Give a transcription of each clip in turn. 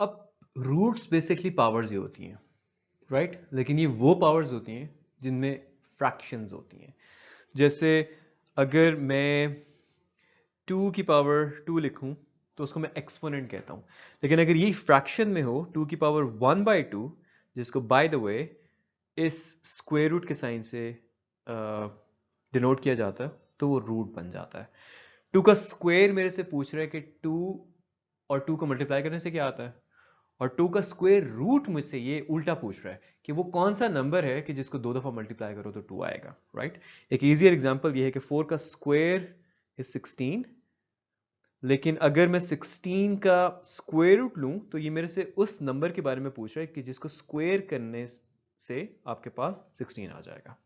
अब roots basically powers ही होती हैं, राइट? लेकिन ये वो पावर्स होती हैं जिनमें फ्रैक्शंस होती हैं। जैसे अगर मैं 2 की पावर 2 लिखूं तो उसको मैं एक्सपोनेंट कहता हूं। लेकिन अगर ये फ्रैक्शन में हो 2 की पावर 1/2, जिसको बाय द वे इस स्क्वायर रूट के साइन से डिनोट किया जाता है, तो वो रूट बन जाता है। 2 का स्क्वायर मेरे से पूछ रहा है कि 2 और 2 को मल्टीप्लाई करने से क्या आता है, और 2 का स्क्वायर रूट मुझसे ये उल्टा पूछ रहा है कि वो कौन सा नंबर है कि जिसको 2 दफा मल्टीप्लाई करो तो 2 आएगा, राइट? एक इजियर एग्जांपल ये है कि 4 का स्क्वायर इज 16, लेकिन अगर मैं 16 का स्क्वायर रूट लूं तो ये मेरे से उस नंबर के बारे में पूछ रहा है कि जिसको स्क्वायर करने से आपके पास 16 आ जाएगा।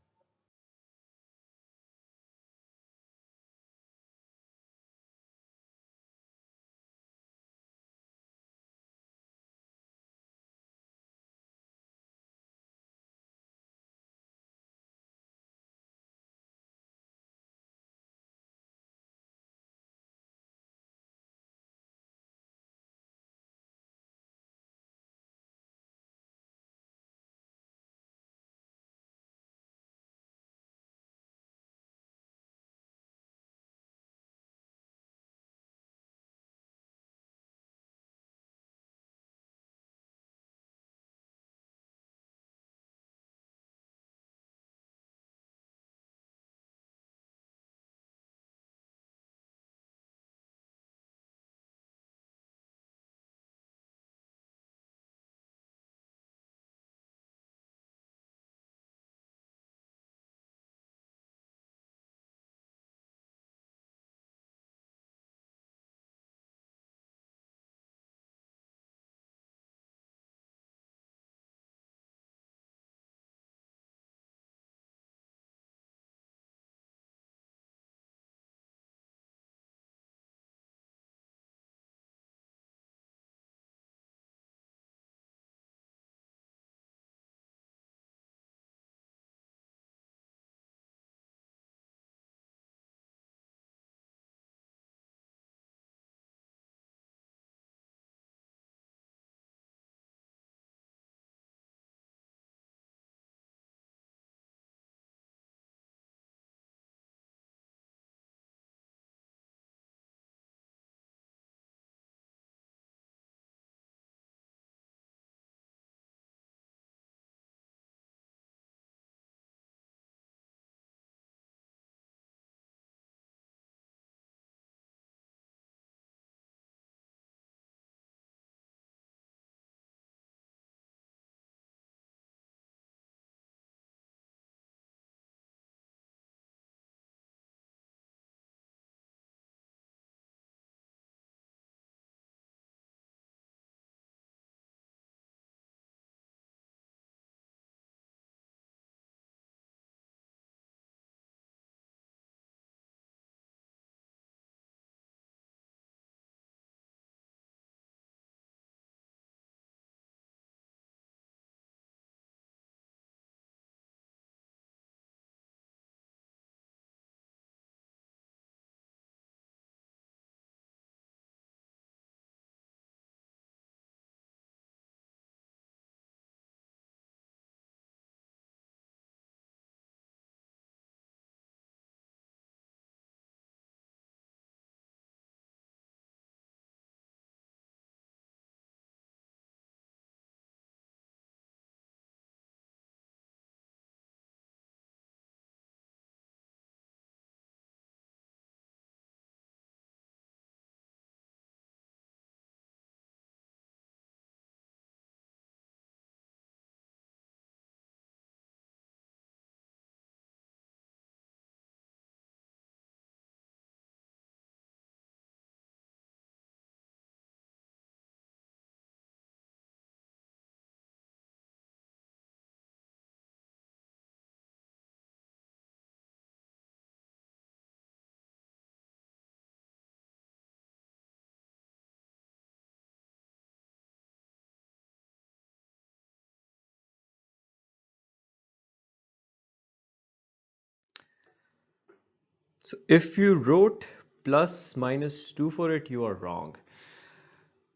So if you wrote plus minus 2 for it, you are wrong.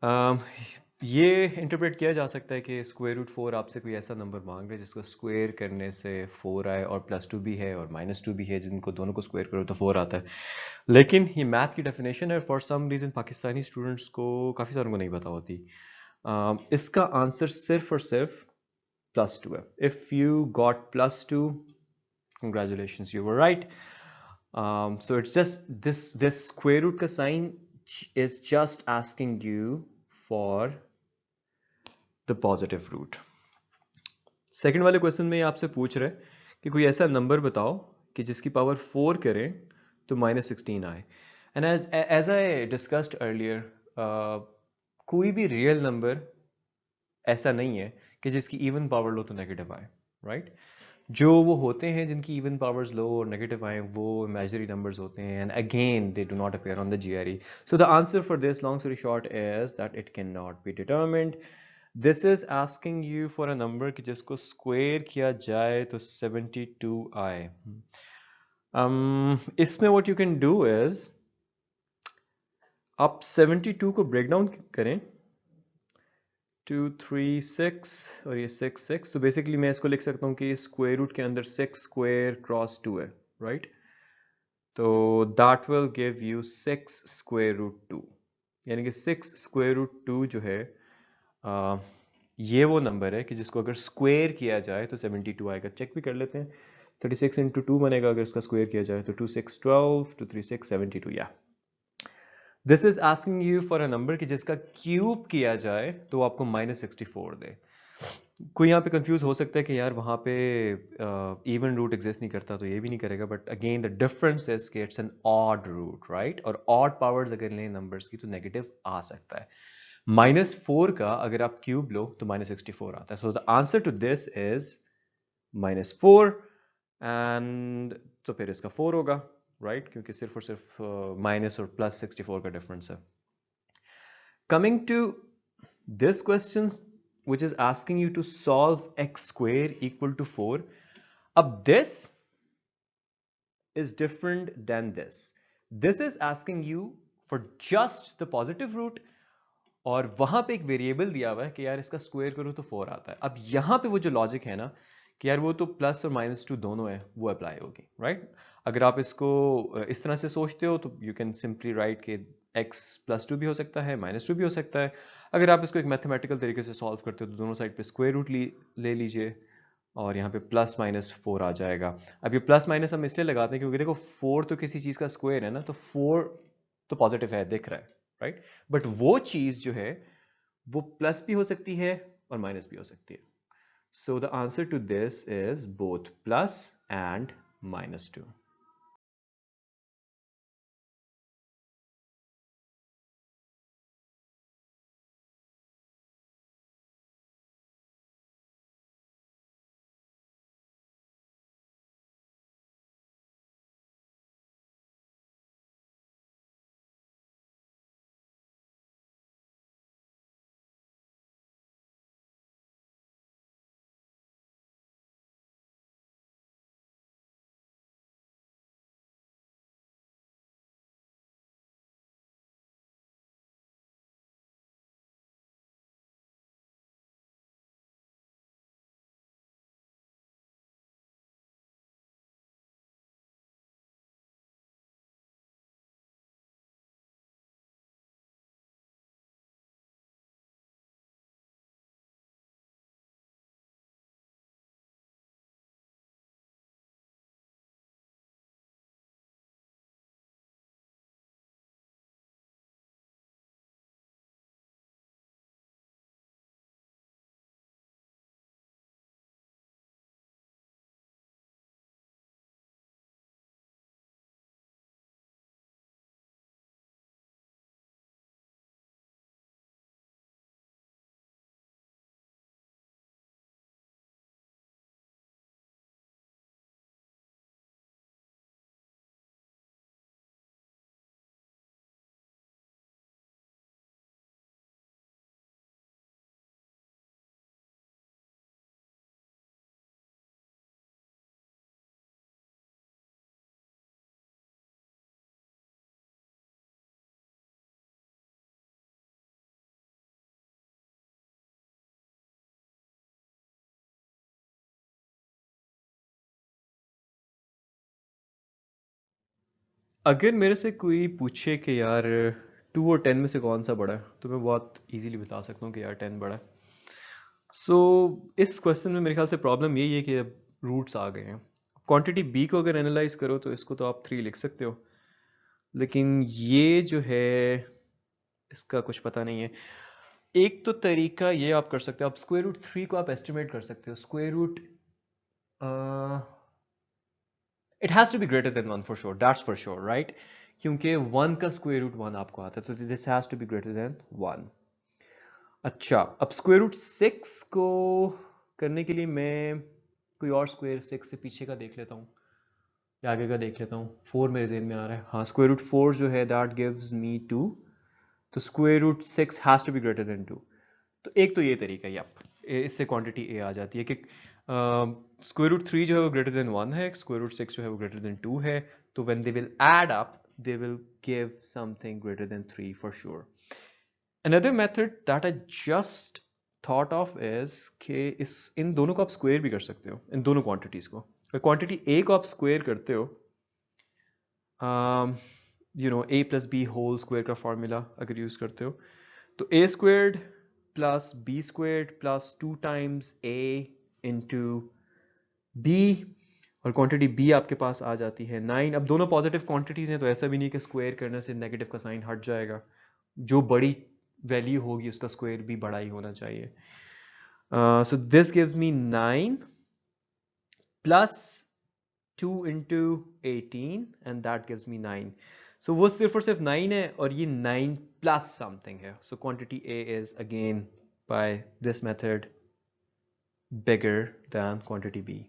Um, ये इंटरप्रेट किया जा सकता है कि स्क्वायर रूट 4 आपसे कोई ऐसा नंबर मांग रहा है जिसको स्क्वायर करने से 4 आए, और +2 भी है और -2 भी है, जिनको दोनों को स्क्वायर करो तो 4 आता है। लेकिन ये मैथ की डेफिनेशन है, for some reason Pakistani students को, काफ़ी सारों को नहीं पता होती। इसका आंसर सिर्फ और सिर्फ +2 है। If you got +2, congratulations, you were right. So it's just this square root का sign is just asking you for the positive root. Second वाले क्वेश्चन में ये आपसे पूछ रहे कि कोई ऐसा नंबर बताओ कि जिसकी पावर 4 करें तो -16 आए। And as I discussed earlier, कोई भी रियल नंबर ऐसा नहीं है कि जिसकी इवन पावर लो तो नेगेटिव आए, राइट? जो वो होते हैं जिनकी इवन पावर्स लो और नेगेटिव आए, वो इमेजिनरी नंबर्स होते हैं, and again they do not appear on the GRE. So the answer for this, long story short, is that it can not be determined. This is asking you for a number कि जिसको square किया जाए तो 72 आए। इसमें what you can do is, आप 72 को break down करें, 2 3 6 और ये 6 6, तो बेसिकली मैं इसको लिख सकता हूँ कि स्क्वायर रूट के अंदर 6 स्क्वायर क्रॉस 2 है, राइट? तो that will give you 6 square root 2, यानी कि 6 स्क्वायर रूट 2 जो है, आ, ये वो नंबर है कि जिसको अगर स्क्वायर किया जाए तो 72 आएगा। चेक भी कर लेते हैं, 36 इंटू 2 बनेगा अगर इसका स्क्वायर किया जाए तो 2 6 12, 2 3 6 72, या this is asking you for a number कि जिसका क्यूब किया जाए तो आपको -64 दे। कोई यहाँ पे कंफ्यूज हो सकता है कि यार वहाँ पे इवन रूट एग्जिस्ट नहीं करता तो ये भी नहीं करेगा, but again the difference is कि it's an odd root, right? और ऑड पावर्स अगर लें नंबर्स की तो नेगेटिव आ सकता है। -4 का अगर आप क्यूब लो तो -64 आता है। So the answer to this is -4, and तो फिर इसका 4 होगा, राइट? क्योंकि सिर्फ और सिर्फ माइनस और +64 का डिफरेंस है। Coming to this question, which is asking you to solve x square equal to 4. Ab this is different than this. This is asking you for just the positive root, और वहां पे एक variable दिया हुआ है कि यार इसका स्क्वायर करो तो 4 आता है। अब यहां पे वो जो लॉजिक है ना कि यार वो तो प्लस और -2 दोनों है, वो अप्लाई होगी, राइट? अगर आप इसको इस तरह से सोचते हो तो यू कैन सिंपली राइट के x +2 भी हो सकता है, -2 भी हो सकता है। अगर आप इसको एक मैथमेटिकल तरीके से सॉल्व करते हो तो दोनों साइड पे स्क्वायर रूट ले लीजिए, और यहाँ पे +-4 आ जाएगा। अब ये प्लस माइनस हम इसलिए लगाते हैं क्योंकि देखो 4 तो किसी चीज का स्क्वायर है ना, तो 4 तो पॉजिटिव है, दिख रहा है, राइट? बट वो चीज जो है वो प्लस भी हो सकती है और माइनस भी हो सकती है। So the answer to this is both plus and -2। अगर मेरे से कोई पूछे कि यार 2 और 10 में से कौन सा बड़ा है, तो मैं बहुत इजीली बता सकता हूँ कि यार 10 बड़ा है। सो इस क्वेश्चन में मेरे ख्याल से प्रॉब्लम यही है कि अब रूट्स आ गए हैं। क्वांटिटी बी को अगर एनालाइज करो तो इसको तो आप 3 लिख सकते हो, लेकिन ये जो है इसका कुछ पता नहीं है। एक तो तरीका ये आप कर सकते हो, आप स्क्वायर रूट 3 को आप एस्टिमेट कर सकते हो। Square root it has to be greater than 1 for sure, that's for sure, right? क्योंकि 1 का स्क्वायर रूट 1 आपको आता है, तो this has to be greater than 1। अच्छा, अब स्क्वायर रूट 6 को करने के लिए मैं कोई और स्क्वायर 6 से पीछे का देख लेता हूँ या आगे का देख लेता हूँ। 4 मेरे जेहन में आ रहा है। हाँ, स्क्वायर रूट 4 जो है दैट गिव्स मी 2, तो square root 6 has to be greater than 2। तो एक तो ये तरीका है, यप, इससे क्वांटिटी ए आ जाती है कि स्क्वायर रूट 3 जो है वो ग्रेटर देन 1 है, स्क्वायर रूट 6 जो है वो ग्रेटर देन 2 है, तो when they will add up they will give something greater than 3 for sure. Another method that I just thought of is कि इन दोनों को आप स्क्वायर भी कर सकते हो, इन दोनों क्वांटिटीज को। क्वांटिटी ए को आप स्क्वायर करते हो, A plus B whole square का फॉर्मूला अगर यूज करते हो, तो A squared plus B squared plus 2 times A into B, और क्वांटिटी बी आपके पास आ जाती है 9। अब दोनों पॉजिटिव क्वांटिटीज हैं, तो ऐसा भी नहीं कि स्क्वायर करने से नेगेटिव का साइन हट जाएगा। जो बड़ी वैल्यू होगी उसका स्क्वायर भी बड़ा ही होना चाहिए। So this gives me 9 plus 2 into 18 and that gives me 9। सो वो सिर्फ और सिर्फ 9 है और ये 9 प्लस समथिंग है। So quantity A is again by this method bigger than quantity B.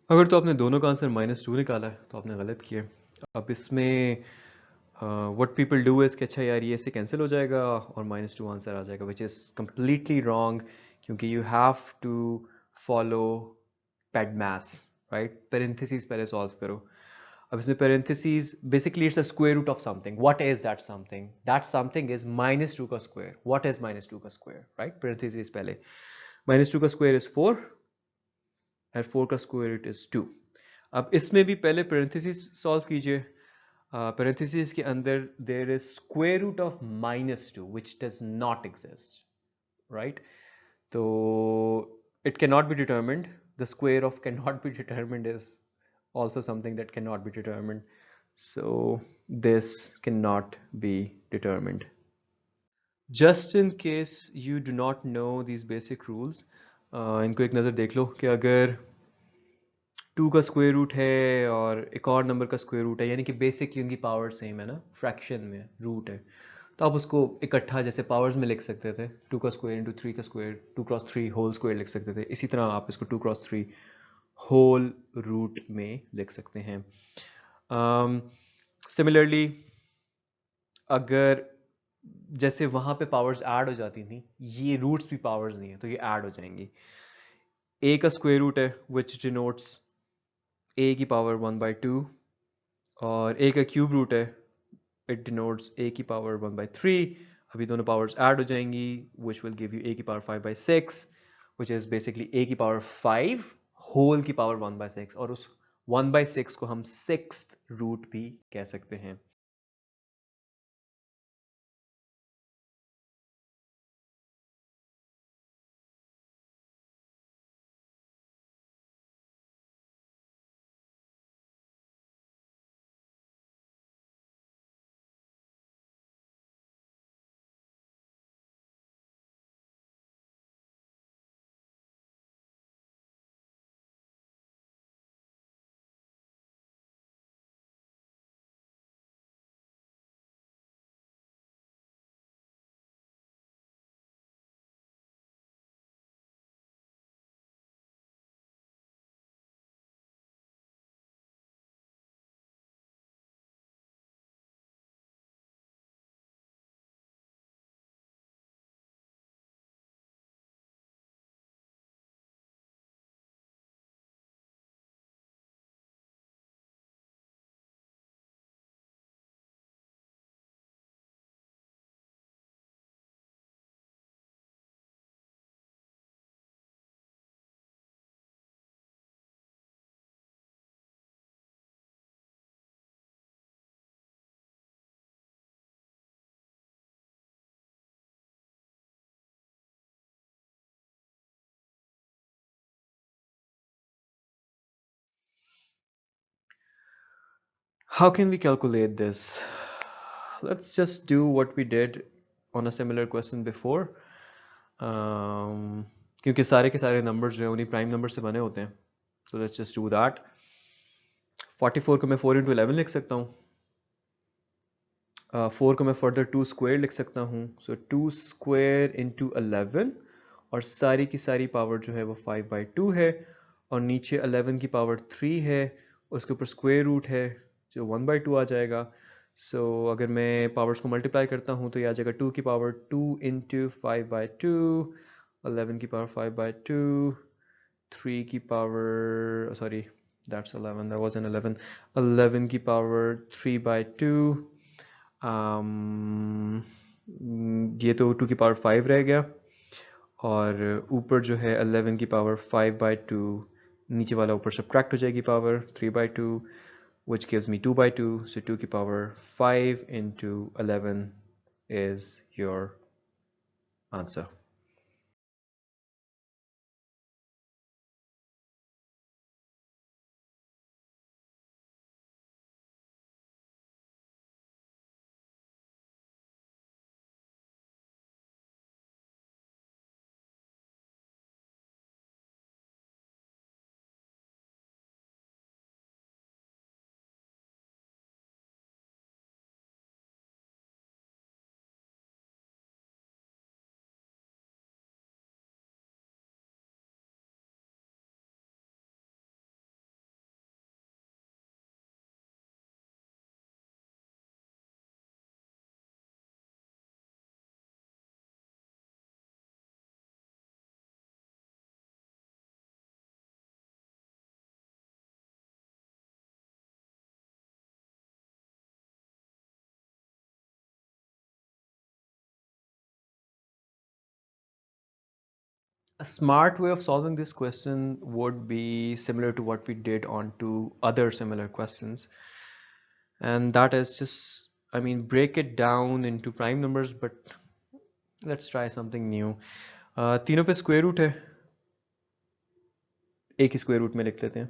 अगर तो आपने दोनों का आंसर -2 निकाला है तो आपने गलत किया। अब इसमें व्हाट पीपल डू इज कि अच्छा यार ये इससे कैंसिल हो जाएगा और -2 आंसर आ जाएगा, विच इज़ कम्प्लीटली रॉन्ग, क्योंकि you have to follow PEDMAS, right? Parenthesis पहले सॉल्व करो। अब इसमें parenthesis basically it's a square root of something. What is that something? That something is -2 का स्क्वायर। व्हाट इज -2 का square, right? Parenthesis पहले, -2 का square is 4 और 4 का स्क्वायर रूट इज 2। अब इसमें भी पहले पेरेंथेसिस सॉल्व कीजिए। parentheses के अंदर there is square root of -2 which does not exist, right? तो it cannot be determined. The square of cannot be determined is also something that cannot be determined. So this cannot be determined. Just in case you do not know these basic rules, इनको एक नज़र देख लो कि अगर 2 का square root है और एक और नंबर का स्क्वायर रूट है, यानी कि बेसिकली उनकी पावर सेम है ना, फ्रैक्शन में रूट है, तो आप उसको इकट्ठा जैसे पावर्स में लिख सकते थे। 2 का स्क्वायर इंटू 3 का स्क्वायर, 2 क्रॉस 3 होल स्क्वायर लिख सकते थे। इसी तरह आप इसको 2 क्रॉस 3 होल रूट में लिख सकते हैं। सिमिलरली अगर जैसे वहां पे पावर्स ऐड हो जाती थी, ये रूट्स भी पावर्स नहीं है तो ये ऐड हो जाएंगी। ए का स्क्वायर रूट है विच डिनोट्स ए की पावर 1/2, और ए का क्यूब रूट है, इट डिनोट्स ए की पावर 1/3। अभी दोनों पावर्स ऐड हो जाएंगी which will give U A की पावर 5/6, विच इज बेसिकली ए की पावर 5 होल की पावर 1/6, और उस 1/6 को हम 6th रूट भी कह सकते हैं। How can we calculate this? Let's just do what we did on a similar question before. क्योंकि सारे के सारे नंबर्स जो हैं उन्हीं प्राइम नंबर से बने होते हैं. So let's just do that. 44 को मैं 4 into 11 लिख सकता हूँ. 4 को मैं फर्दर 2 स्क्वायर लिख सकता हूँ. सो 2 स्क्वायर इंटू 11 और सारी की सारी पावर जो है वो 5/2 है और नीचे 11 की पावर 3 है, उसके ऊपर स्क्वायर रूट है जो 1/2 आ जाएगा. सो अगर मैं पावर्स को मल्टीप्लाई करता हूँ तो ये आ जाएगा 2 की पावर 2 इंटू 5/2, 11 की पावर 5/2, 3 की power sorry that's 11, that was an 11, 11 की पावर 3/2. ये तो 2 की पावर 5 रह गया और ऊपर जो है 11 की पावर 5/2, नीचे वाला ऊपर सब्ट्रैक्ट हो जाएगी power 3/2, which gives me 2/2. So 2 की power 5 into 11 is your answer. A smart way of solving this question would be similar to what we did on two other similar questions, and that is just, I mean, break it down into prime numbers, but let's try something new. तीनों पे square root है, एक ही square root में लिख लेते हैं.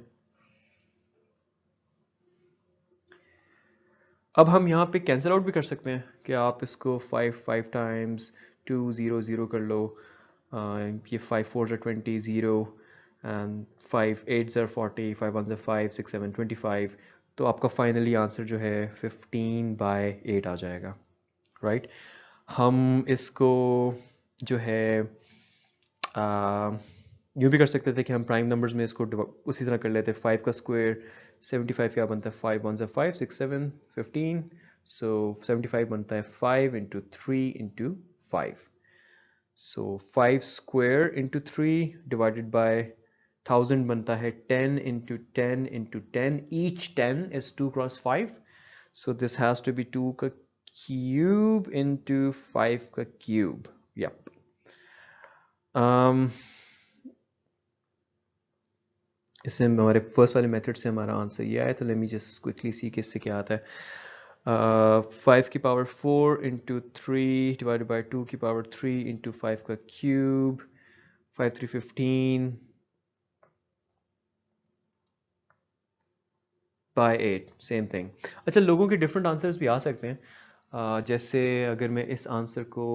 अब हम यहाँ पे कैंसिल आउट भी कर सकते हैं कि आप इसको 5 टाइम्स 2 0 0 कर लो. ये 5 4 20 0 एंड 5 8 40, 5 1 5 6 7 25. तो आपका फाइनली आंसर जो है 15/8 आ जाएगा, राइट? हम इसको जो है यूँ भी कर सकते थे कि हम प्राइम नंबर्स में इसको उसी तरह कर लेते. 5 का स्क्वायर 75 क्या बनता है, 5 1 5 6 7 15. सो 75 बनता है 5 into 3 into 5. सो 5 स्क्वायर into 3 डिवाइडेड बाय 1000 बनता है 10 into 10 into 10. Each 10 is 2 cross 5. So this has to be 2 का cube into 5 का cube. Yep. इससे हमारे फर्स्ट वाले मेथड से हमारा आंसर ये आया. तो let me just quickly see कि इससे क्या आता है. 5 की पावर 4 इंटू 3 डिवाइडेड बाई 2 की पावर 3 इंटू 5 का क्यूब. 5 3 15 bye 8, same thing. अच्छा, लोगों के डिफरेंट आंसर्स भी आ सकते हैं. जैसे अगर मैं इस आंसर को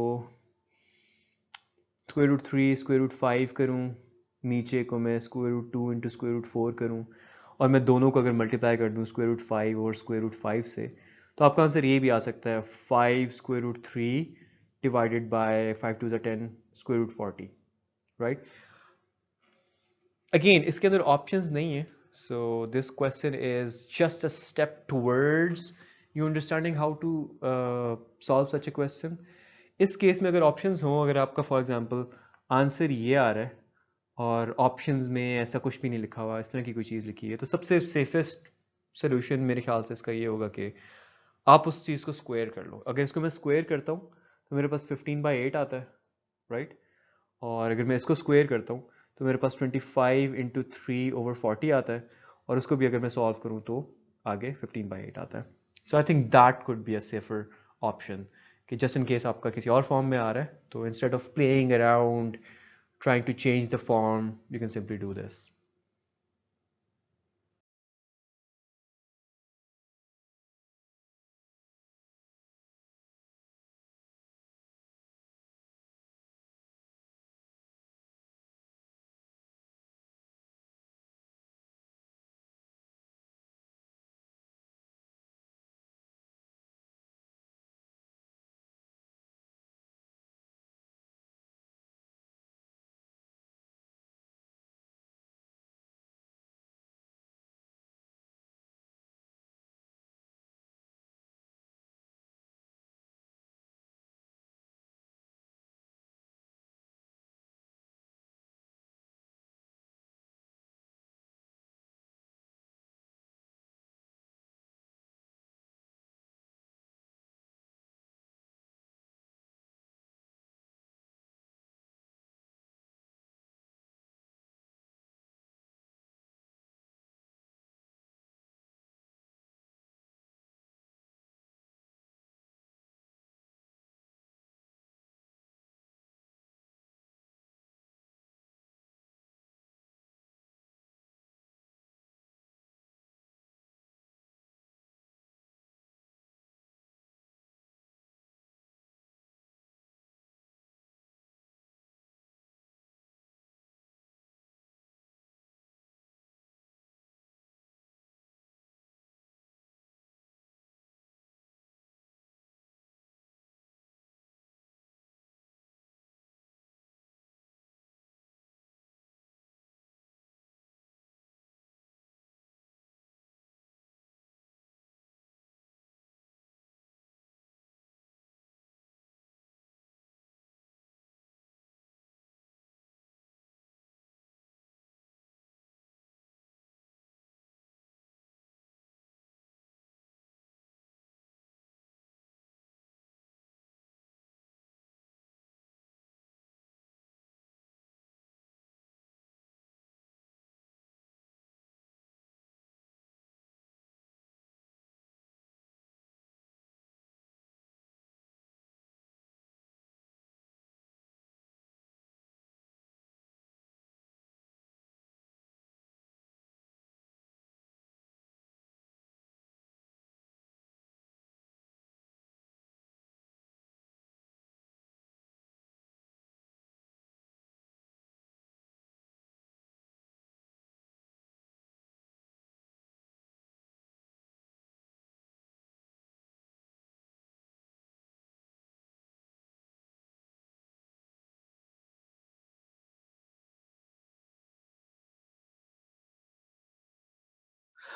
स्क्वायर रूट 3 स्क्वायर रूट 5 करूँ, नीचे को मैं square root 2 into square root 4 करूँ और मैं दोनों को अगर मल्टीप्लाई कर दूँ स्क्वायर रूट 5 और स्क्वायर रूट 5 से, तो आपका आंसर ये भी आ सकता है 5 square root 3 divided by 5 2 10 square root 40, right? Again इसके अंदर ऑप्शंस नहीं है. So this question is just a step towards you understanding how to solve such a question. इस केस में अगर ऑप्शंस हो, अगर आपका फॉर एग्जांपल आंसर ये आ रहा है और ऑप्शंस में ऐसा कुछ भी नहीं लिखा हुआ, इस तरह की कोई चीज़ लिखी है, तो सबसे सेफेस्ट सोल्यूशन मेरे ख्याल से इसका ये होगा कि आप उस चीज़ को स्क्वायर कर लो. अगर इसको मैं स्क्वायर करता हूँ तो मेरे पास 15/8 आता है, राइट? और अगर मैं इसको स्क्वायर करता हूँ तो मेरे पास 25 इंटू 3/40 आता है और उसको भी अगर मैं सॉल्व करूँ तो आगे 15/8 आता है. So I think that could be a safer option कि जस्ट इन केस आपका किसी और फॉर्म में आ रहा है, तो instead of playing around trying to change the form, you can simply do this.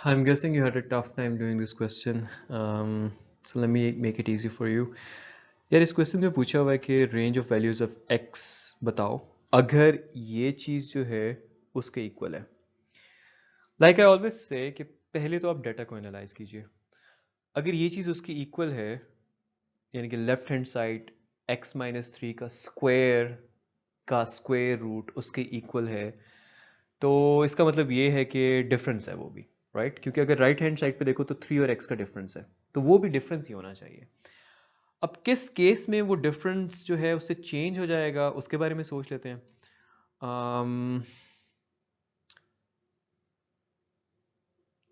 I'm guessing you had a tough time doing this question. So let me make it easy for you. यार इस question में पूछा हुआ है कि range of values of x बताओ अगर ये चीज जो है उसके इक्वल है. लाइक आई ऑलवेज से कि पहले तो आप डाटा को एनालाइज कीजिए. अगर ये चीज उसकी इक्वल है यानी कि लेफ्ट हैंड साइड x-3 का स्क्वायर रूट उसके इक्वल है तो इसका मतलब ये है कि डिफरेंस है वो भी राइट क्योंकि अगर राइट हैंड साइड पे देखो तो 3 और x का डिफरेंस है तो वो भी डिफरेंस ही होना चाहिए. अब किस केस में वो डिफरेंस जो है उससे चेंज हो जाएगा उसके बारे में सोच लेते हैं.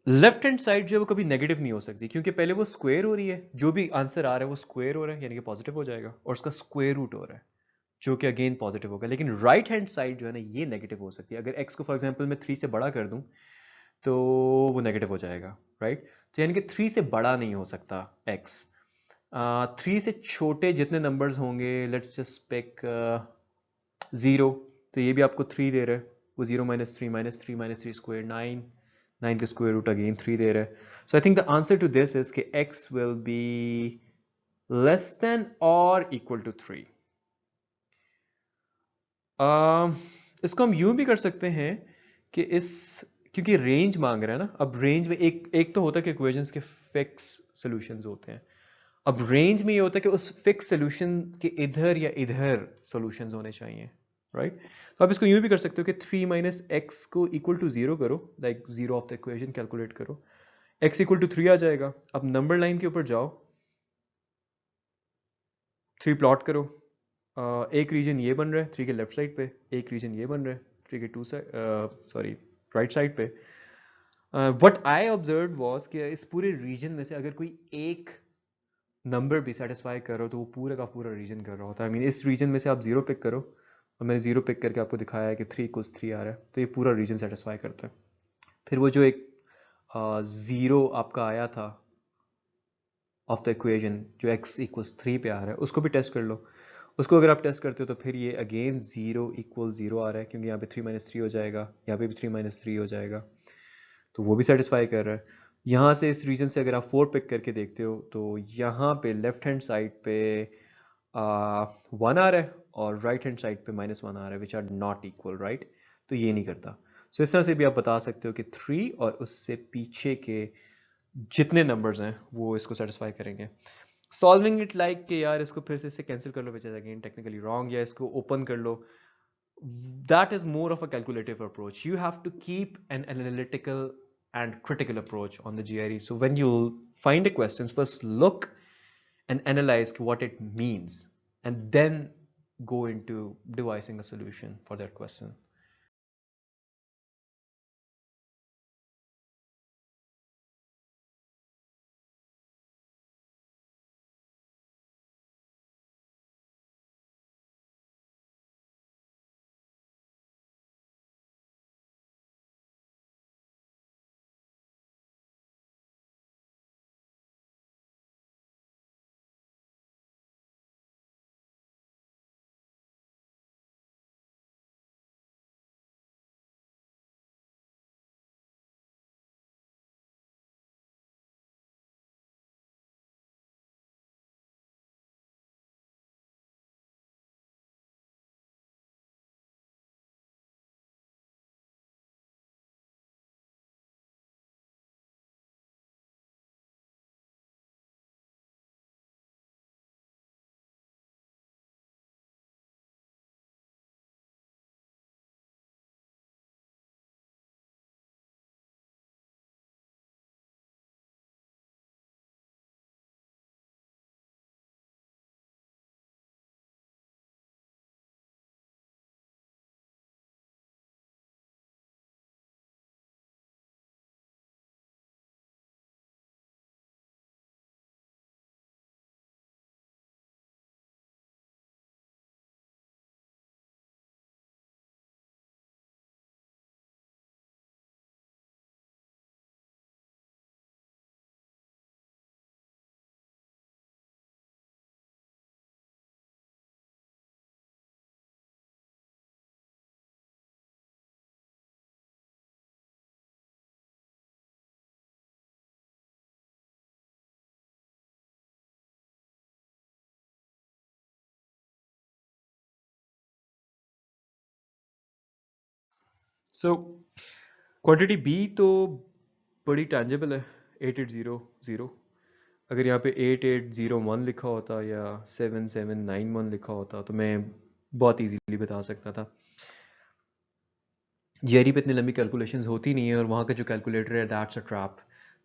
लेफ्ट हैंड साइड जो है वो कभी नेगेटिव नहीं हो सकती क्योंकि पहले वो स्क्वायर हो रही है जो भी आंसर आ रहा है वो स्क्वायर हो रहा है यानी कि पॉजिटिव हो जाएगा और उसका स्क्वायर रूट हो रहा है जो कि अगेन पॉजिटिव होगा. लेकिन राइट हैंड साइड जो है ना ये नेगेटिव हो सकती है. अगर x को फॉर एग्जांपल मैं 3 से बड़ा कर दूं तो वो नेगेटिव हो जाएगा राइट. तो यानी कि 3 से बड़ा नहीं हो सकता x. 3 से छोटे जितने नंबर्स होंगे लेट्स जस्ट पिक 0 तो ये भी आपको 3 दे रहा है वो 0 माइनस थ्री स्क्वायर 9 9 के स्क्वायर रूट अगेन 3 दे रहा है. So I think the answer to this is कि x will be less than और इक्वल टू 3. इसको हम यूं भी कर सकते हैं कि इस क्योंकि रेंज मांग रहा है ना. अब रेंज में एक एक तो होता है कि इक्वेशंस के फिक्स सॉल्यूशंस होते हैं. अब रेंज में ये होता है कि उस फिक्स सॉल्यूशन के इधर या इधर सॉल्यूशंस होने चाहिए राइट. तो आप इसको यूं भी कर सकते हो कि 3 माइनस एक्स को इक्वल टू 0 करो like zero of the equation calculate करो x इक्वल टू 3 आ जाएगा. अब नंबर लाइन के ऊपर जाओ 3 प्लॉट करो. एक रीजन ये बन रहा है 3 के लेफ्ट साइड पे एक रीजन ये बन रहा है 3 के to side sorry right side पे. व्हाट आई ऑब्जर्व वाज कि इस पूरे रीजन में से अगर कोई एक नंबर भी सेटिस्फाई करो तो वो पूरा का पूरा रीजन कर रहा होता है. आई मीन इस रीजन में से आप जीरो पिक करो और मैंने जीरो पिक करके आपको दिखाया है कि 3 इक्वल्स 3 आ रहा है तो ये पूरा रीजन सेटिस्फाई करता है. फिर वो जो एक जीरो आपका आया था ऑफ द इक्वेशन जो x इक्वल्स 3 पे आ रहा है उसको भी टेस्ट कर लो. उसको अगर आप टेस्ट करते हो तो फिर ये अगेन 0 इक्वल 0 आ रहा है क्योंकि यहाँ पे 3 माइनस 3 हो जाएगा यहाँ पे भी 3 माइनस 3 हो जाएगा तो वो भी सेटिस्फाई कर रहा है. यहाँ से इस रीजन से अगर आप 4 पिक करके देखते हो तो यहाँ पे लेफ्ट हैंड साइड पे 1 आ रहा है और राइट हैंड साइड पे -1 आ रहा है which are not equal right. तो ये नहीं करता. सो इस तरह से भी आप बता सकते हो कि 3 और उससे पीछे के जितने नंबर्स हैं वो इसको सेटिस्फाई करेंगे. सॉल्विंग इट लाइक कि यार इसको फिर से इससे कैंसिल कर लो which is again technically wrong या इसको ओपन कर लो that is more of a calculative approach. You have to keep an analytical and critical approach on the GRE. So when you find a question, first look and analyze what it means and then go into devising a solution for that question. So quantity B तो बड़ी tangible है, 8800। अगर यहाँ पे 8801 लिखा होता या 7791 लिखा होता तो मैं बहुत इजीली बता सकता था। जीआरई पे इतनी लंबी कैलकुलेशंस होती नहीं है, और वहाँ का जो कैलकुलेटर है दैट्स अ ट्रैप।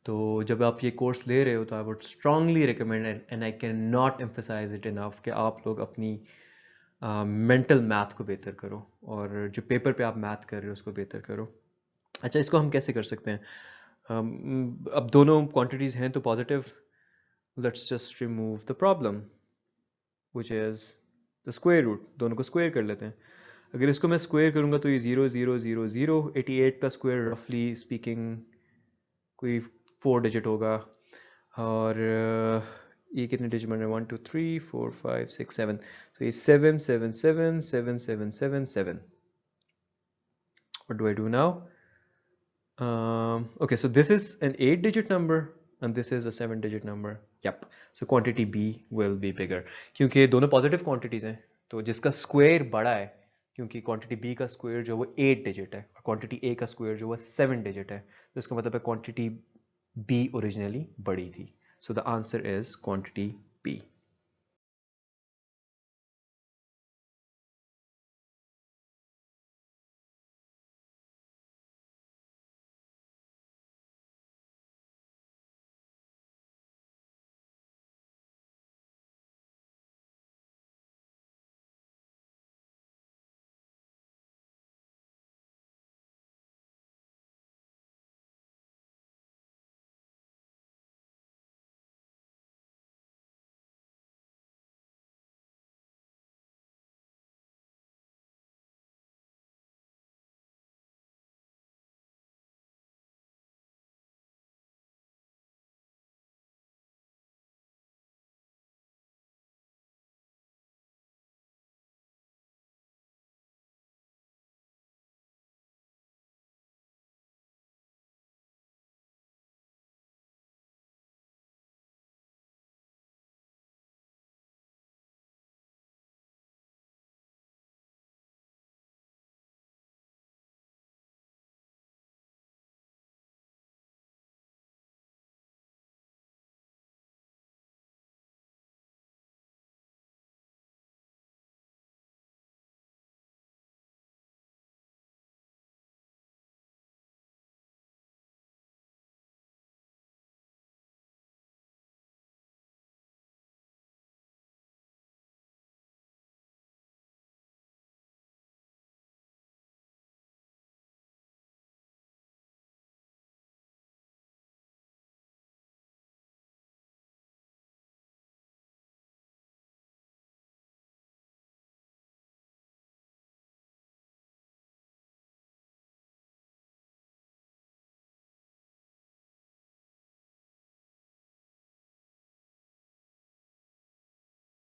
तो जब आप ये कोर्स ले रहे हो तो I would strongly recommend and I can not emphasize it enough कि आप लोग अपनी मेंटल मैथ को बेहतर करो, और जो पेपर पे आप मैथ कर रहे हो उसको बेहतर करो। अच्छा, इसको हम कैसे कर सकते हैं? अब दोनों क्वांटिटीज़ हैं तो positive, let's just remove the problem which is the square root. दोनों को स्क्वायर कर लेते हैं। अगर इसको मैं स्क्वायर करूंगा तो ये 0 0 0 0, 88 का स्क्वायर रफली स्पीकिंग कोई 4 डिजिट होगा। और ये कितने डिजिट बन रहे हैं? 1 2 3 4 5 6 7। तो ये 7 7 7 7 7 7 7। What do I do now? Okay, so this is an 8-digit number and this is a 7-digit number. Yep. So quantity B will be bigger. क्योंकि ये दोनों पॉजिटिव क्वांटिटीज हैं, तो जिसका स्क्वायर बड़ा है, क्योंकि क्वांटिटी B का स्क्वायर जो वो 8 डिजिट है और क्वांटिटी A का स्क्वायर जो वो 7 डिजिट है, तो इसका मतलब है क्वांटिटी B ओरिजिनली बड़ी थी. So the answer is quantity B.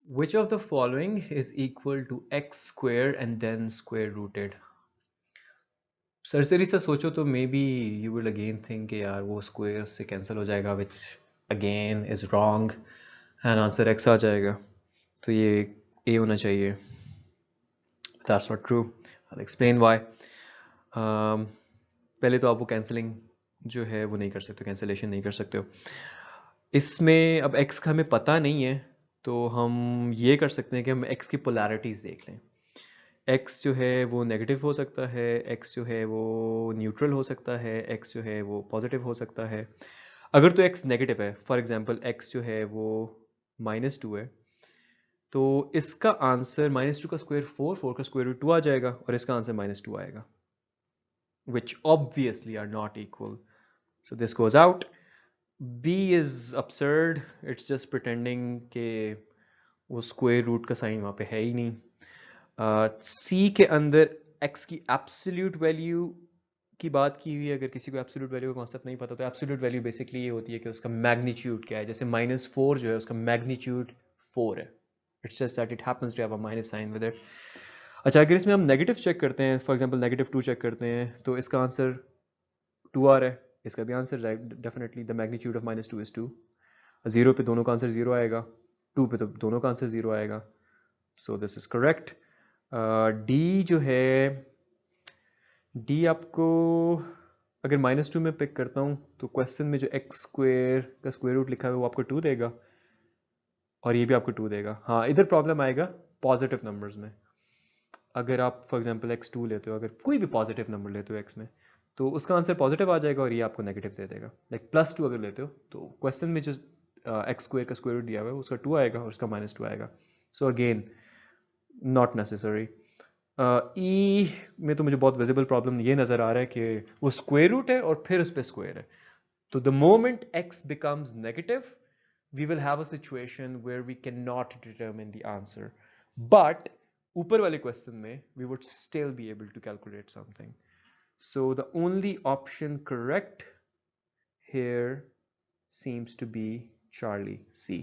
Which of the following is equal to x square and then square rooted? सरसरी सा सोचो तो maybe you will again think कि यार वो स्क्वायर से कैंसिल हो जाएगा, which again is wrong and answer X आ जाएगा, तो ये ए होना चाहिए. That's not true. I explain why. पहले तो आप वो कैंसिलिंग जो है वो नहीं कर सकते, कैंसिलेशन नहीं कर सकते हो. इसमें अब x का हमें पता नहीं है, तो हम ये कर सकते हैं कि हम x की पोलैरिटीज़ देख लें. x जो है वो नेगेटिव हो सकता है, x जो है वो न्यूट्रल हो सकता है, x जो है वो पॉजिटिव हो सकता है. अगर तो x नेगेटिव है, फॉर एग्जांपल x जो है वो -2 है, तो इसका आंसर -2 का स्क्वायर 4, 4 का स्क्वायर रूट 2 आ जाएगा, और इसका आंसर -2 आएगा, which obviously are not equal. So this goes out. B is absurd. It's just pretending कि वो स्क्वायर रूट का साइन वहाँ पे है ही नहीं. C के अंदर x की एब्सोल्यूट वैल्यू की बात की हुई है. अगर किसी को एब्सोल्यूट वैल्यू का कॉन्सेप्ट नहीं पता, तो एब्सोल्यूट वैल्यू बेसिकली ये होती है कि उसका मैग्नीट्यूड क्या है. जैसे -4 जो है उसका मैग्नीट्यूड 4 है. It's just that it happens to have a minus sign with it. अच्छा, अगर इसमें हम नेगेटिव चेक करते हैं, फॉर एग्जांपल -2 चेक करते हैं, तो इसका आंसर 2 आ रहा है. इसका भी answer definitely the magnitude of -2 is 2. 0 पे दोनों का आंसर 0 आएगा, 2 पे तो दोनों का आंसर 0 आएगा. So this is correct. D जो है डी आपको अगर -2 में पिक करता हूँ तो क्वेश्चन में जो एक्स स्क्वेयर का स्क्वायर रूट लिखा है वो आपको 2 देगा और ये भी आपको 2 देगा। हाँ, इधर प्रॉब्लम आएगा पॉजिटिव नंबर्स में। अगर आप फॉर एग्जांपल x2 लेते हो, अगर कोई भी पॉजिटिव नंबर लेते हो x में, तो उसका आंसर पॉजिटिव आ जाएगा और ये आपको नेगेटिव दे देगा। लाइक +2 अगर लेते हो तो क्वेश्चन में जो एक्स स्क्वायर का स्क्वायर रूट दिया हुआ है उसका 2 आएगा और उसका -2 आएगा। So again not necessary. ई में तो मुझे बहुत विजिबल प्रॉब्लम ये नज़र आ रहा है कि वो स्क्वायर रूट है और फिर उस पर स्क्वायर है। तो the moment x becomes negative, we will have a situation where we cannot determine the answer. But ऊपर वाले क्वेश्चन में we would still be able to calculate something. So the only option correct here seems to be Charlie C.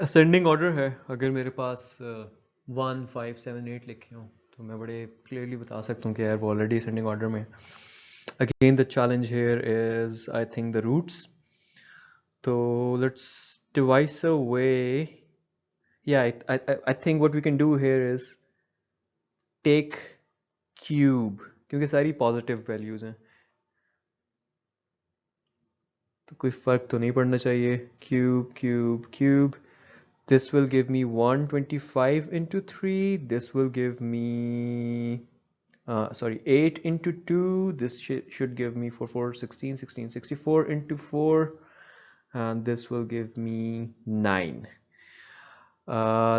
Ascending order है। अगर मेरे पास 1 5 7 8 लिखे हों तो मैं बड़े क्लियरली बता सकता हूँ कि यार वो ऑलरेडी असेंडिंग ऑर्डर में। Again the challenge here is I think the roots. तो let's devise a way. Yeah, I think what we can do here is take cube, क्योंकि सारी पॉजिटिव वैल्यूज हैं तो कोई फर्क तो नहीं पड़ना चाहिए। Cube cube cube, this will give me 125 into 3, this will give me 8 into 2, this should give me 4 4 16 16 64 into 4, and this will give me 9.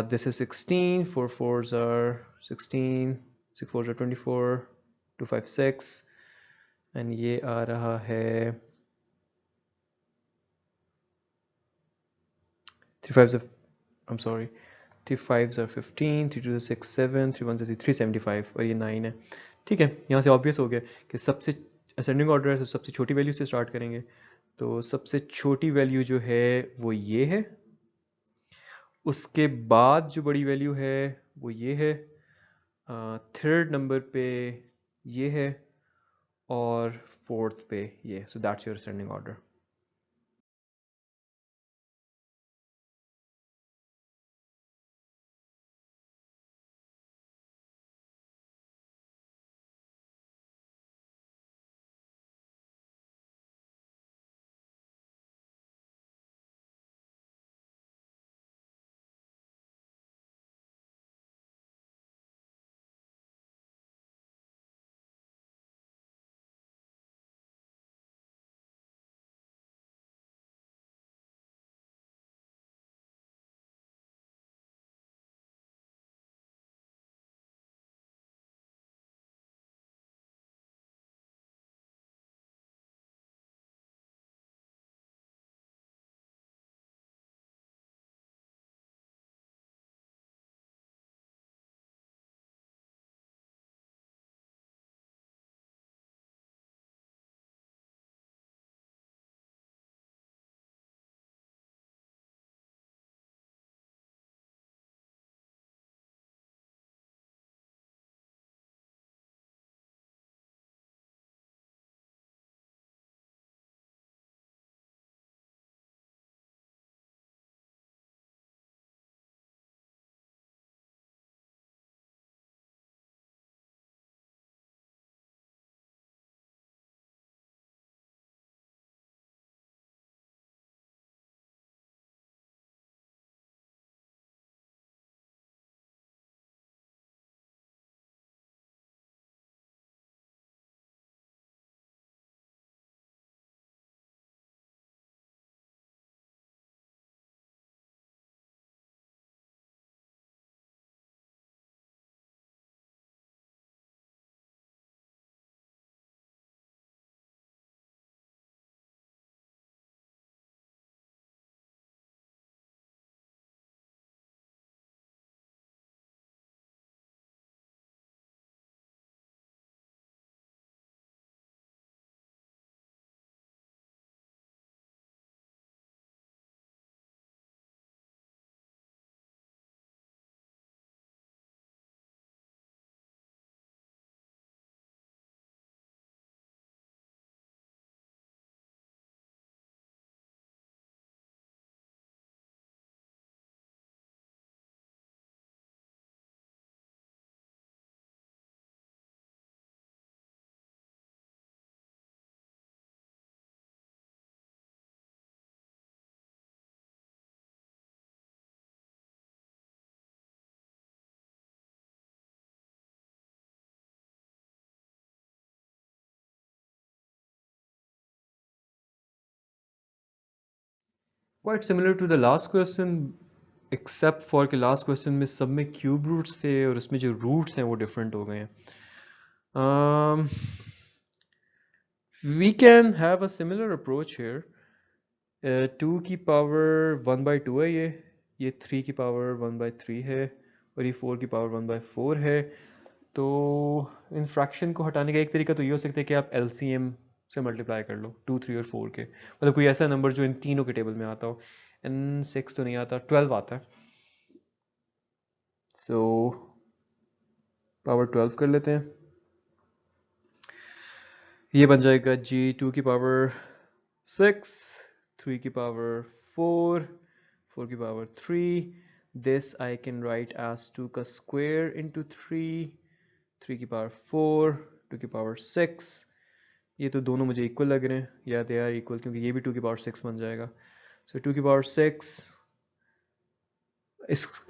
This is 16, 4 4s are 16, 6 4s are 24, 2 5 6, and ये आ रहा है 3 5s are, I'm sorry, 3 5s are 15, 3 2 6 7, 3 1 375 और ये 9 है। ठीक है, यहाँ से ऑब्वियस हो गया कि सबसे असेंडिंग ऑर्डर है तो सबसे छोटी वैल्यू से स्टार्ट करेंगे। तो सबसे छोटी वैल्यू जो है वो ये है, उसके बाद जो बड़ी वैल्यू है वो ये है, थर्ड नंबर पे ये है और फोर्थ पे ये। So that's your ascending order. Quite similar to the last question, except for के लास्ट क्वेश्चन में सब में क्यूब रूट्स थे और उसमें जो रूट्स हैं वो डिफरेंट हो गए हैं. We can have a similar approach here. 2 की पावर 1/2 है, ये 3 की पावर 1/3 है और ये 4 की पावर 1/4 है. तो इन फ्रैक्शन को हटाने का एक तरीका तो ये हो सकता है कि आप LCM से मल्टीप्लाई कर लो 2, 3 और 4 के, मतलब कोई ऐसा नंबर जो इन तीनों के टेबल में आता हो. N6 तो नहीं आता, 12 आता है. सो पावर 12 कर लेते हैं. ये बन जाएगा जी 2 की पावर 6, 3 की पावर 4, 4 की power 3. This I can write as 2 का square into 3, 3 की पावर 4, 2 की पावर 6. ये तो दोनों मुझे इक्वल लग रहे हैं, या दे आर इक्वल, क्योंकि ये भी 2 की पावर 6 बन जाएगा. सो 2 की पावर 6,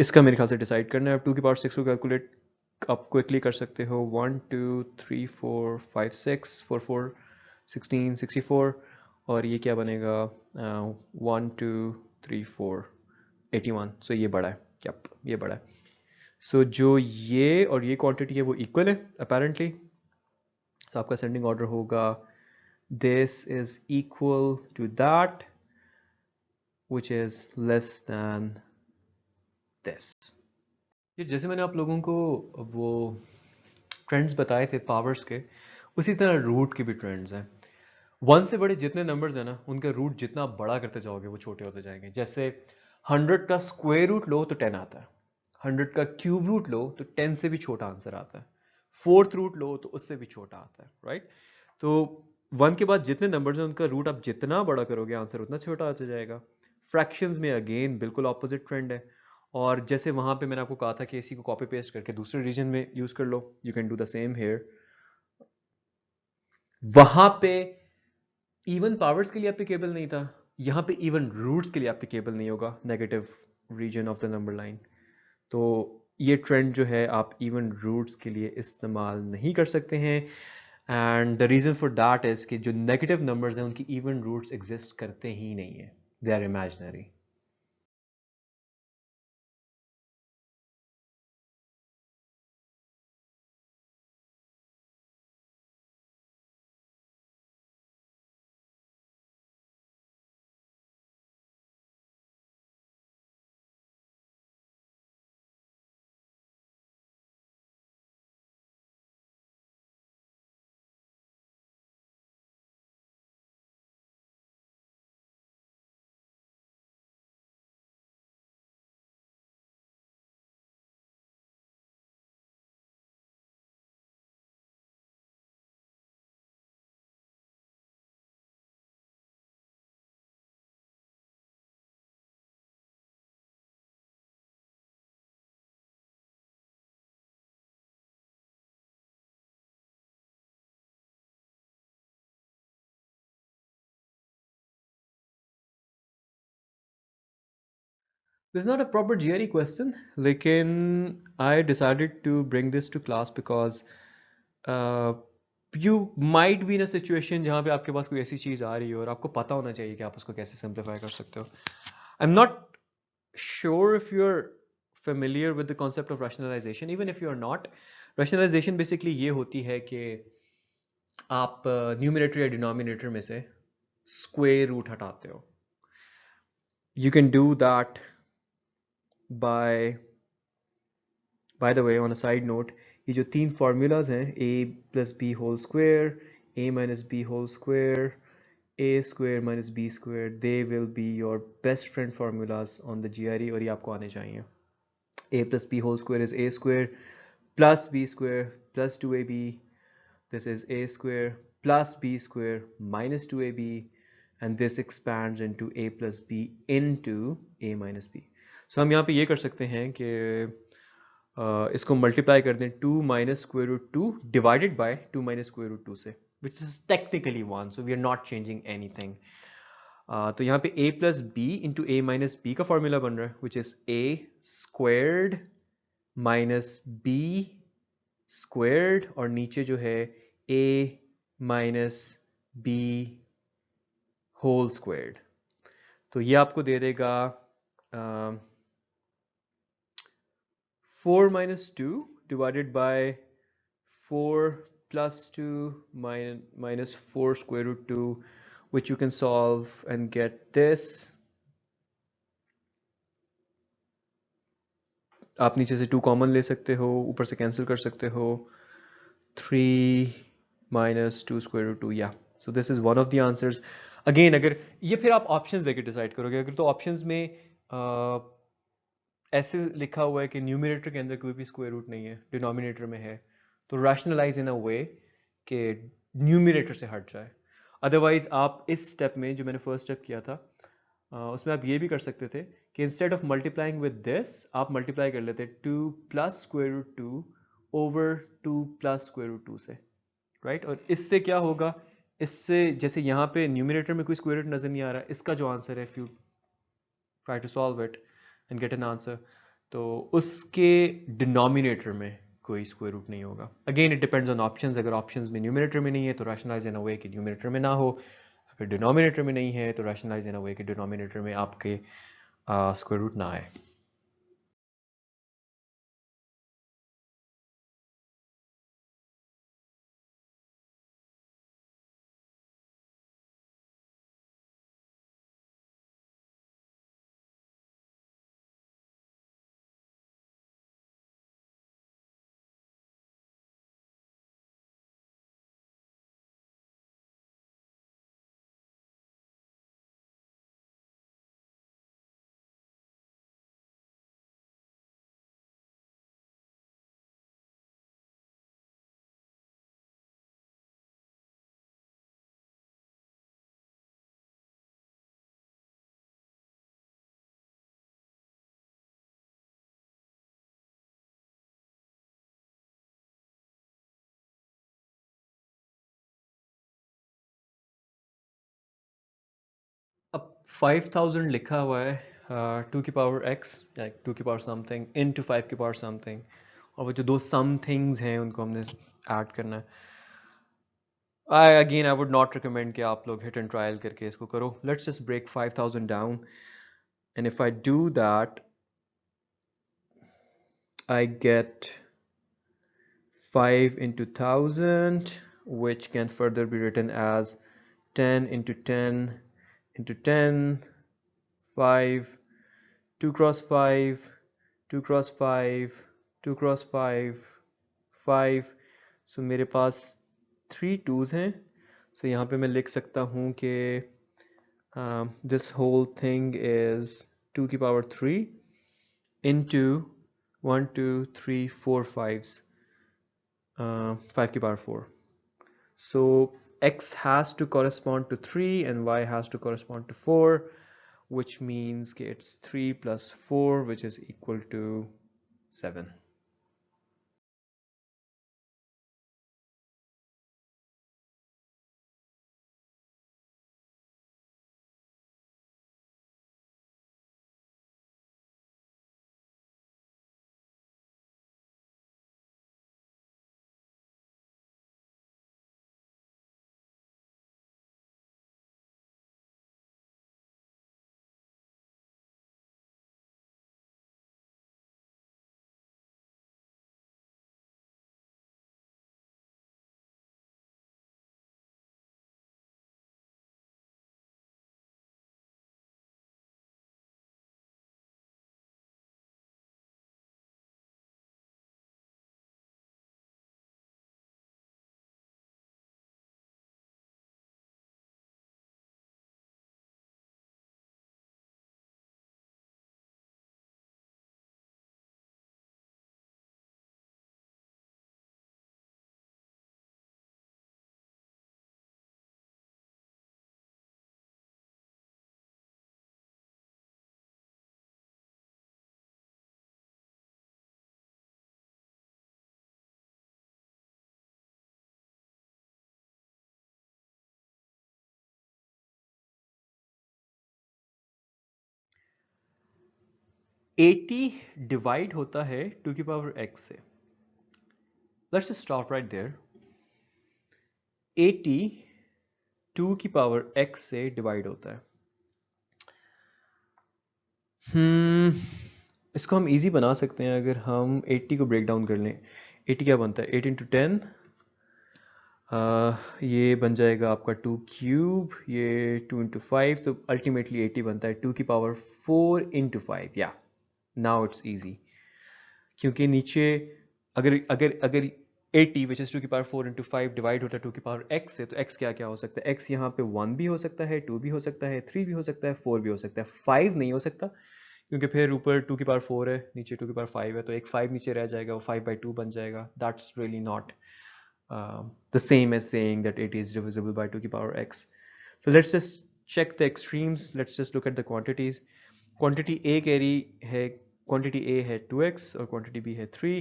इसका मेरे ख्याल से डिसाइड करना है. अब 2 की पावर 6 को कैलकुलेट आप क्विकली कर सकते हो. 1 2 3 4 5 6, 4 4 16 64, और ये क्या बनेगा 1 2 3 4 81. सो ये बड़ा है, यप ये बड़ा है. सो जो ये और ये क्वांटिटी है वो इक्वल है अपेरेंटली. तो आपका असेंडिंग ऑर्डर होगा this is equal to that which is less than this. ये जैसे मैंने आप लोगों को वो ट्रेंड्स बताए थे पावर्स के, उसी तरह रूट के भी ट्रेंड्स हैं. 1 से बड़े जितने नंबर्स हैं ना, उनका रूट जितना बड़ा करते जाओगे वो छोटे होते जाएंगे. जैसे 100 का स्क्वायर रूट लो तो 10 आता है, 100 का क्यूब रूट लो तो 10 से भी छोटा आंसर आता है, फोर्थ रूट लो तो उससे भी छोटा आता है, राइट. तो 1 के बाद जितने नंबर्स हैं उनका रूट आप जितना बड़ा करोगे आंसर उतना छोटा आता जाएगा. फ्रैक्शंस में अगेन बिल्कुल ऑपोजिट ट्रेंड है. और जैसे वहां पे मैंने आपको कहा था कि इसी को कॉपी पेस्ट करके दूसरे रीजन में यूज कर लो, you can do the same here. वहां पे इवन पावर्स के लिए एप्लीकेबल नहीं था, यहां पे इवन रूट्स के लिए एप्लीकेबल नहीं होगा negative reason of the number line. तो ये ट्रेंड जो है आप इवन रूट्स के लिए इस्तेमाल नहीं कर सकते हैं. And the reason for that is कि जो नेगेटिव नंबर्स हैं उनकी इवन रूट्स एग्जिस्ट करते ही नहीं है, they are imaginary. This is not a proper GRE question, लेकिन I decided to bring this to class because uh, you might be in a situation जहाँ पे आपके पास कोई ऐसी चीज़ आ रही हो और आपको पता होना चाहिए कि आप उसको कैसे सिंप्लीफाई कर सकते हो. I'm not sure if you're familiar with the concept of rationalization. Even if you're not, rationalization basically ये होती है कि आप न्यूमरेटर या डिनोमिनेटर में से स्क्वायर रूट हटाते हो. You can do that by the way, on a side note, ये जो तीन formulas हैं a plus b whole square, a minus b whole square, a square minus b square, they will be your best friend formulas on the GRE और ये आपको आने चाहिए. a plus b whole square is a square plus b square plus 2ab. This is a square plus b square minus 2ab, and this expands into a plus b into a minus b. So हम यहाँ पे ये कर सकते हैं कि इसको multiply कर दें 2 minus square root 2 divided by 2 minus square root 2 से, which is technically 1, so we are not changing anything. तो यहाँ पे a plus b into a minus b का फॉर्मूला बन रहा है, which is a squared minus b squared, और नीचे जो है a minus b whole squared. तो ये आपको दे देगा 4 minus 2 divided by 4 plus 2 minus 4 square root 2, which you can solve and get this. आप नीचे से 2 कॉमन ले सकते हो, ऊपर से कैंसिल कर सकते हो. 3 minus 2 square root 2. Yeah, so this is one of the answers. Again, अगर ये फिर आप ऑप्शंस देके डिसाइड करोगे. अगर तो ऑप्शंस में ऐसे लिखा हुआ है कि न्यूमरेटर के अंदर कोई भी स्क्वायर रूट नहीं है, डिनोमिनेटर में है, तो रैशनलाइज इन अ वे कि न्यूमरेटर से हट जाए. अदरवाइज आप इस स्टेप में, जो मैंने फर्स्ट स्टेप किया था, उसमें आप ये भी कर सकते थे कि instead of multiplying with this, आप मल्टीप्लाई कर लेते 2 plus square root 2 over 2 plus square root 2 से, राइट. और इससे क्या होगा, इससे जैसे यहाँ पे न्यूमरेटर में कोई स्क्वायर रूट नजर नहीं आ रहा, इसका जो आंसर है, if you try to solve it and get an answer, तो उसके डिनोमिनेटर में कोई स्क्वायर रूट नहीं होगा. Again it depends on options. अगर ऑप्शंस में न्यूमरेटर में नहीं है तो रैशनलाइज इन अ वे कि न्यूमरेटर में ना हो. अगर डिनोमिनेटर में नहीं है तो रैशनलाइज इन अ वे कि डिनोमिनेटर में आपके स्क्वायर रूट ना आए. अब 5000 लिखा हुआ है 2 की पावर x, या 2 की पावर समथिंग इनटू 5 की पावर समथिंग, और वो जो दो समथिंग्स हैं उनको हमने ऐड करना है. I would not recommend कि आप लोग hit and trial करके इसको करो. Let's just break 5000 down, and if I do that, I get 5 into 1000, which can further be written as 10 into 10 into 10, 5, 2 cross 5, 2 cross 5, 2 cross 5, 5. So मेरे पास 3 2s हैं. So यहाँ पे मैं लिख सकता हूँ कि this whole thing is 2 की power 3 into 1 2 3 4 5s, 5 की power 4. So x has to correspond to 3 and y has to correspond to 4, which means it's 3 plus 4, which is equal to 7. $80 divide होता है 2 की पावर x से. Let's just stop right there. 80 2 की power x से divide होता है. इसको हम इजी बना सकते हैं अगर हम 80 को ब्रेक डाउन कर लें। 80 क्या बनता है? 8 इंटू 10, ये बन जाएगा आपका 2 क्यूब, ये 2 इंटू 5, तो अल्टीमेटली 80 बनता है 2 की पावर 4 इंटू 5। या नाउ इट्स इजी, क्योंकि नीचे अगर अगर अगर 80 विच इज 2 की पावर 4 इंटू 5 डिवाइड होता है 2 की पावर x से, तो x क्या क्या हो सकता है? x यहाँ पे 1 भी हो सकता है, 2 भी हो सकता है, 3 भी हो सकता है, 4 भी हो सकता है, 5 नहीं हो सकता, क्योंकि फिर ऊपर 2 की पावर 4 है, नीचे 2 की पावर 5 है, तो एक 5 नीचे रह जाएगा, वो 5/2 बन जाएगा। That's really not the same as saying that it is divisible by 2 की power x. So let's just check the extremes. Let's just look at the quantities. Quantity A कह रही है, quantity A है 2x और quantity B है 3.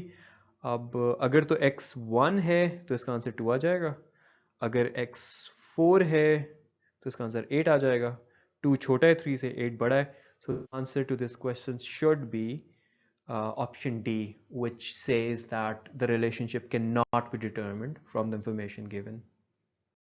अब अगर तो x 1 है तो इसका आंसर 2 आ जाएगा, अगर x 4 है तो इसका आंसर 8 आ जाएगा। 2 छोटा है 3 से, 8 बड़ा है। So the answer to this question should be option D, which says that the relationship cannot be determined from the information given.